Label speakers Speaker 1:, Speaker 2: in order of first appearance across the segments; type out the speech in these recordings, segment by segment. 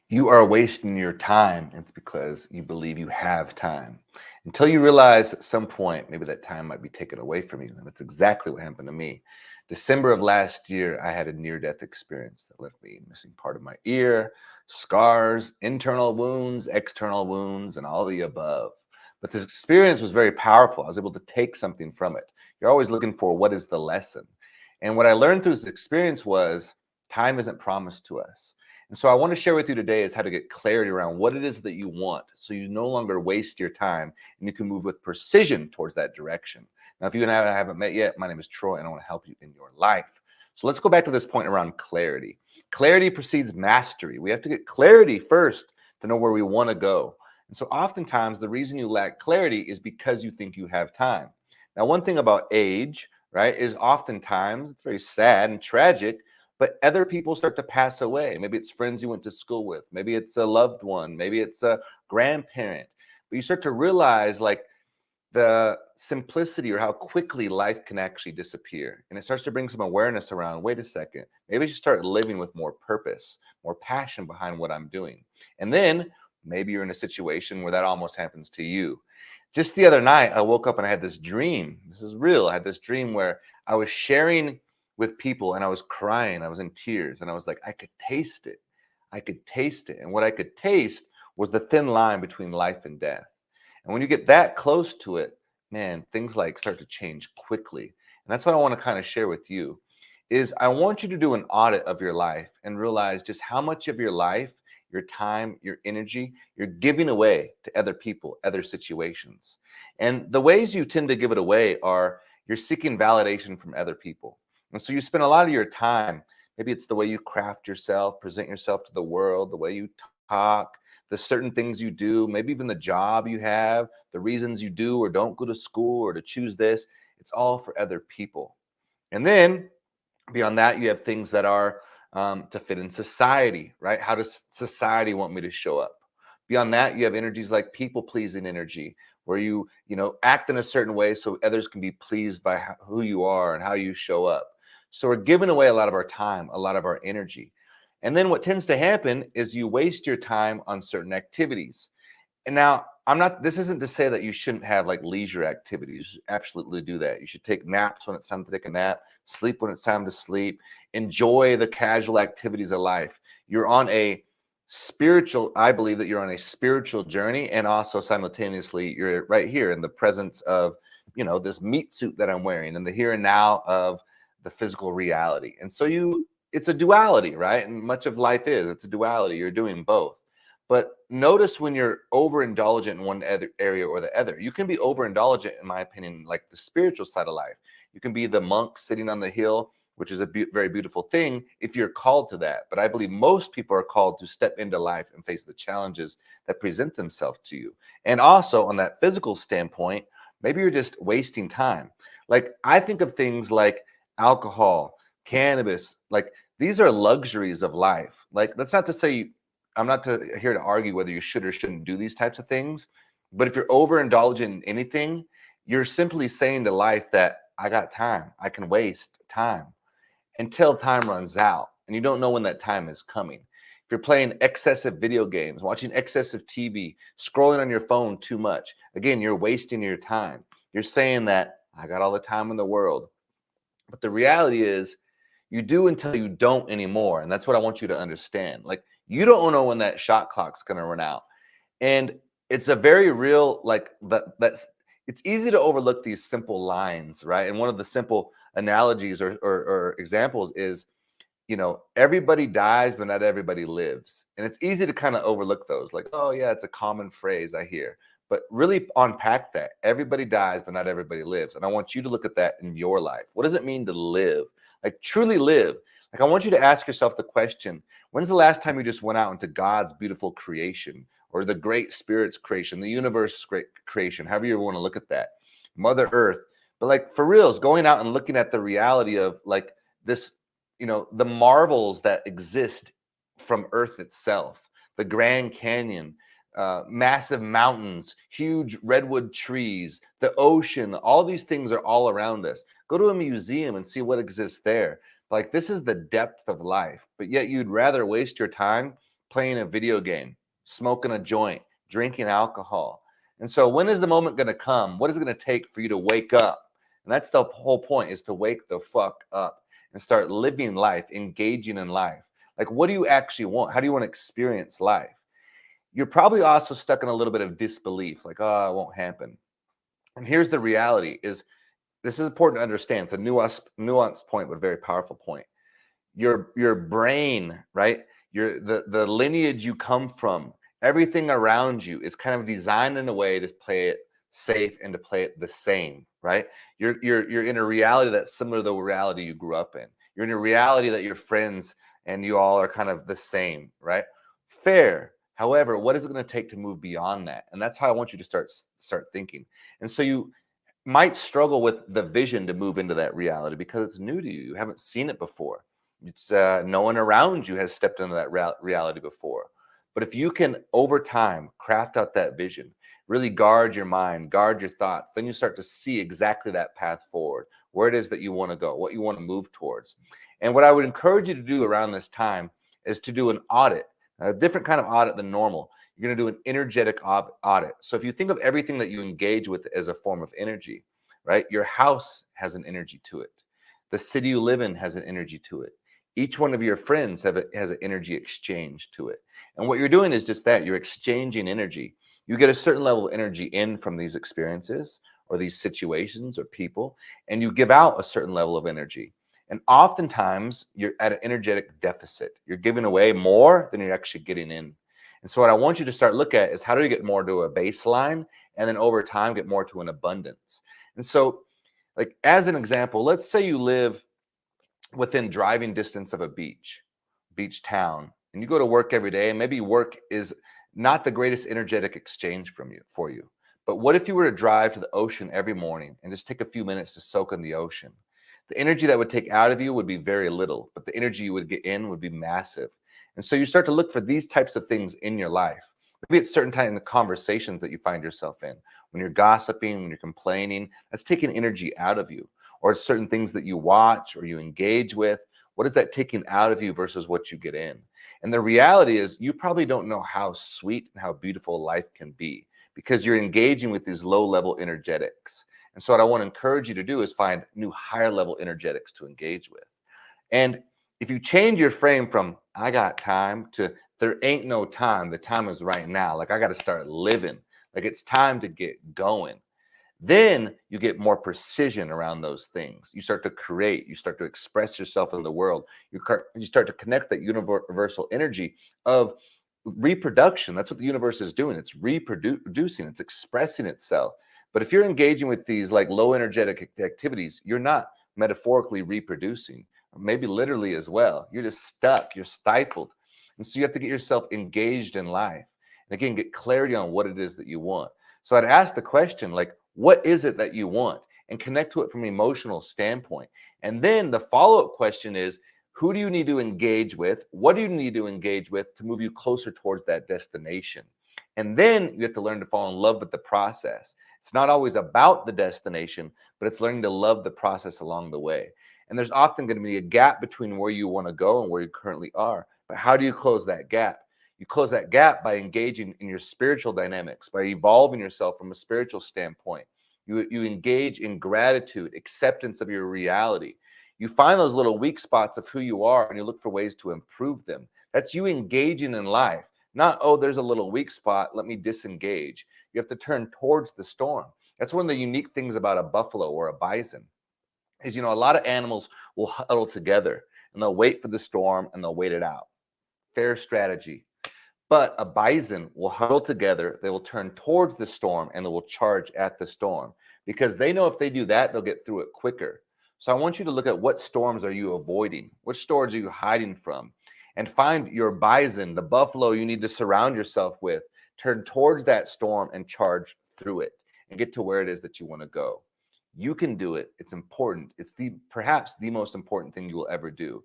Speaker 1: You are wasting your time. It's because you believe you have time. Until you realize at some point, maybe that time might be taken away from you. And that's exactly what happened to me. December of last year, I had a near death experience that left me missing part of my ear, scars, internal wounds, external wounds, and all the above. But this experience was very powerful. I was able to take something from it. You're always looking for what is the lesson. And what I learned through this experience was time isn't promised to us. And so I want to share with you today is how to get clarity around what it is that you want so you no longer waste your time and you can move with precision towards that direction. Now, if you and I haven't met yet, my name is Troy and I want to help you in your life. So let's go back to this point around clarity. Clarity precedes mastery. We have to get clarity first to know where we want to go. And so oftentimes the reason you lack clarity is because you think you have time. Now, one thing about age, right, is oftentimes it's very sad and tragic, but other people start to pass away. Maybe it's friends you went to school with. Maybe it's a loved one. Maybe it's a grandparent. But you start to realize like the simplicity or how quickly life can actually disappear. And it starts to bring some awareness around, wait a second, maybe I should start living with more purpose, more passion behind what I'm doing. And then maybe you're in a situation where that almost happens to you. Just the other night, I woke up and I had this dream. This is real. I had this dream where I was sharing with people and I was crying. I was in tears and I was like, I could taste it. I could taste it. And what I could taste was the thin line between life and death. And when you get that close to it, man, things like start to change quickly. And that's what I want to kind of share with you is I want you to do an audit of your life and realize just how much of your life, your time, your energy, you're giving away to other people, other situations. And the ways you tend to give it away are you're seeking validation from other people. And so you spend a lot of your time, maybe it's the way you craft yourself, present yourself to the world, the way you talk, the certain things you do, maybe even the job you have, the reasons you do or don't go to school or to choose this. It's all for other people. And then beyond that, you have things that are to fit in society, right? How does society want me to show up? Beyond that, you have energies like people pleasing energy, where you act in a certain way so others can be pleased by who you are and how you show up. So we're giving away a lot of our time, a lot of our energy. And then what tends to happen is you waste your time on certain activities. And now this isn't to say that you shouldn't have like leisure activities. You should absolutely do that. You should take naps when it's time to take a nap, sleep when it's time to sleep, enjoy the casual activities of life. I believe that you're on a spiritual journey, and also simultaneously you're right here in the presence of, this meat suit that I'm wearing and the here and now of the physical reality. And so it's a duality, right? And much of life it's a duality. You're doing both. But notice when you're overindulgent in one area or the other. You can be overindulgent, in my opinion, like the spiritual side of life. You can be the monk sitting on the hill, which is a very beautiful thing if you're called to that. But I believe most people are called to step into life and face the challenges that present themselves to you. And also on that physical standpoint, maybe you're just wasting time. Like I think of things like alcohol, cannabis, like these are luxuries of life. Like that's not to say I'm not here to argue whether you should or shouldn't do these types of things. But if you're overindulgent in anything, you're simply saying to life that I got time. I can waste time until time runs out. And you don't know when that time is coming. If you're playing excessive video games, watching excessive TV, scrolling on your phone too much, again, you're wasting your time. You're saying that I got all the time in the world. But the reality is you do until you don't anymore. And that's what I want you to understand. Like you don't know when that shot clock's going to run out. And it's a very real, it's easy to overlook these simple lines, right? And one of the simple analogies or examples is, everybody dies, but not everybody lives. And it's easy to kind of overlook those, like, oh yeah, it's a common phrase I hear. But really unpack that. Everybody dies, but not everybody lives. And I want you to look at that in your life. What does it mean to live? Like truly live. Like I want you to ask yourself the question, when's the last time you just went out into God's beautiful creation or the great spirit's creation, the universe's great creation, however you want to look at that, Mother Earth. But like for reals, going out and looking at the reality of like this, the marvels that exist from Earth itself, the Grand Canyon, massive mountains, huge redwood trees, the ocean, all these things are all around us. Go to a museum and see what exists there. Like this is the depth of life, but yet you'd rather waste your time playing a video game, smoking a joint, drinking alcohol. And so when is the moment going to come? What is it going to take for you to wake up? And that's the whole point, is to wake the fuck up and start living life, engaging in life. Like, what do you actually want? How do you want to experience life? You're probably also stuck in a little bit of disbelief, like, oh, it won't happen. And here's the reality is, this is important to understand. It's a nuanced point, but a very powerful point. Your brain, right? The lineage you come from, everything around you is kind of designed in a way to play it safe and to play it the same, right? You're in a reality that's similar to the reality you grew up in. You're in a reality that your friends and you all are kind of the same, right? Fair. However, what is it going to take to move beyond that? And that's how I want you to start thinking. And so you might struggle with the vision to move into that reality because it's new to you. You haven't seen it before. It's no one around you has stepped into that reality before. But if you can, over time, craft out that vision, really guard your mind, guard your thoughts, then you start to see exactly that path forward, where it is that you want to go, what you want to move towards. And what I would encourage you to do around this time is to do an audit, a different kind of audit than normal. You're going to do an energetic audit. So if you think of everything that you engage with as a form of energy, right? Your house has an energy to it. The city you live in has an energy to it. Each one of your friends has an energy exchange to it. And what you're doing is just that. You're exchanging energy. You get a certain level of energy in from these experiences or these situations or people, and you give out a certain level of energy. And oftentimes, you're at an energetic deficit. You're giving away more than you're actually getting in. And so what I want you to start look at is, how do you get more to a baseline, and then over time get more to an abundance? And so, like, as an example, let's say you live within driving distance of a beach town, and you go to work every day, and maybe work is not the greatest energetic exchange for you. But what if you were to drive to the ocean every morning and just take a few minutes to soak in the ocean? The energy that would take out of you would be very little, but the energy you would get in would be massive. And so you start to look for these types of things in your life. Maybe at certain times in the conversations that you find yourself in, when you're gossiping, when you're complaining, that's taking energy out of you. Or certain things that you watch or you engage with, what is that taking out of you versus what you get in? And the reality is, you probably don't know how sweet and how beautiful life can be because you're engaging with these low level energetics. And so what I want to encourage you to do is find new higher level energetics to engage with. And if you change your frame from "I got time" to "there ain't no time, the time is right now," like I got to start living, like it's time to get going, then you get more precision around those things. You start to create, you start to express yourself in the world. You start to connect that universal energy of reproduction. That's what the universe is doing. It's reproducing, it's expressing itself. But if you're engaging with these like low energetic activities, you're not metaphorically reproducing, or maybe literally as well. You're just stuck, you're stifled. And so you have to get yourself engaged in life. And again, get clarity on what it is that you want. So I'd ask the question, like, what is it that you want? And connect to it from an emotional standpoint. And then the follow-up question is, who do you need to engage with? What do you need to engage with to move you closer towards that destination? And then you have to learn to fall in love with the process. It's not always about the destination, but it's learning to love the process along the way. And there's often going to be a gap between where you want to go and where you currently are. But how do you close that gap? You close that gap by engaging in your spiritual dynamics, by evolving yourself from a spiritual standpoint. You engage in gratitude, acceptance of your reality. You find those little weak spots of who you are and you look for ways to improve them. That's you engaging in life. Not, oh, there's a little weak spot, let me disengage. You have to turn towards the storm. That's one of the unique things about a buffalo or a bison is, a lot of animals will huddle together and they'll wait for the storm and they'll wait it out. Fair strategy. But a bison will huddle together, they will turn towards the storm, and they will charge at the storm because they know if they do that, they'll get through it quicker. So I want you to look at what storms are you avoiding? Which storms are you hiding from? And find your bison, the buffalo you need to surround yourself with. Turn towards that storm and charge through it and get to where it is that you want to go. You can do it. It's important. It's perhaps the most important thing you will ever do.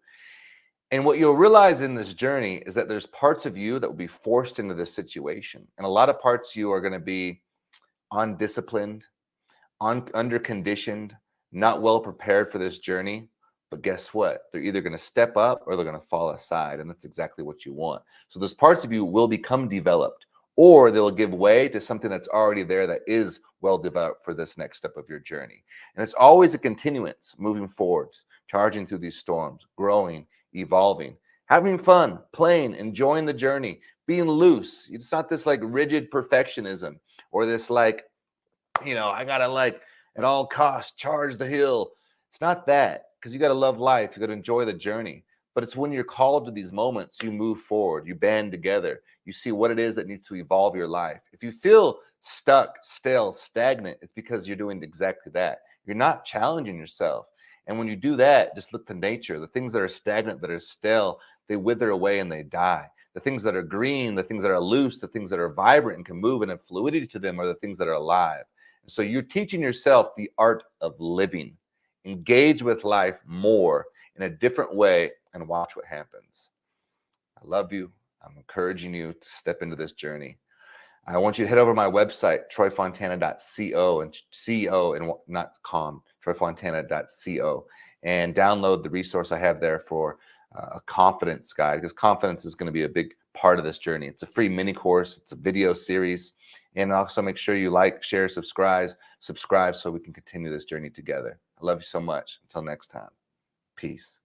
Speaker 1: And what you'll realize in this journey is that there's parts of you that will be forced into this situation. And a lot of parts of you are going to be undisciplined, under conditioned, not well prepared for this journey. But guess what? They're either going to step up or they're going to fall aside. And that's exactly what you want. So those parts of you will become developed, or they'll give way to something that's already there that is well developed for this next step of your journey. And it's always a continuance moving forward, charging through these storms, growing, evolving, having fun, playing, enjoying the journey, being loose. It's not this like rigid perfectionism or this like, I gotta like at all costs charge the hill. It's not that, because you gotta love life, you gotta enjoy the journey. But it's when you're called to these moments, you move forward, you band together, you see what it is that needs to evolve your life. If you feel stuck, stale, stagnant, it's because you're doing exactly that. You're not challenging yourself. And when you do that, just look to nature. The things that are stagnant, that are stale, they wither away and they die. The things that are green, the things that are loose, the things that are vibrant and can move and have fluidity to them are the things that are alive. So you're teaching yourself the art of living. Engage with life more in a different way and watch what happens. I love you. I'm encouraging you to step into this journey. I want you to head over to my website, troyfontana.co, and CO and not com, troyfontana.co, and download the resource I have there for a confidence guide, because confidence is going to be a big part of this journey. It's a free mini course. It's a video series. And also make sure you like, share, subscribe so we can continue this journey together. I love you so much. Until next time, peace.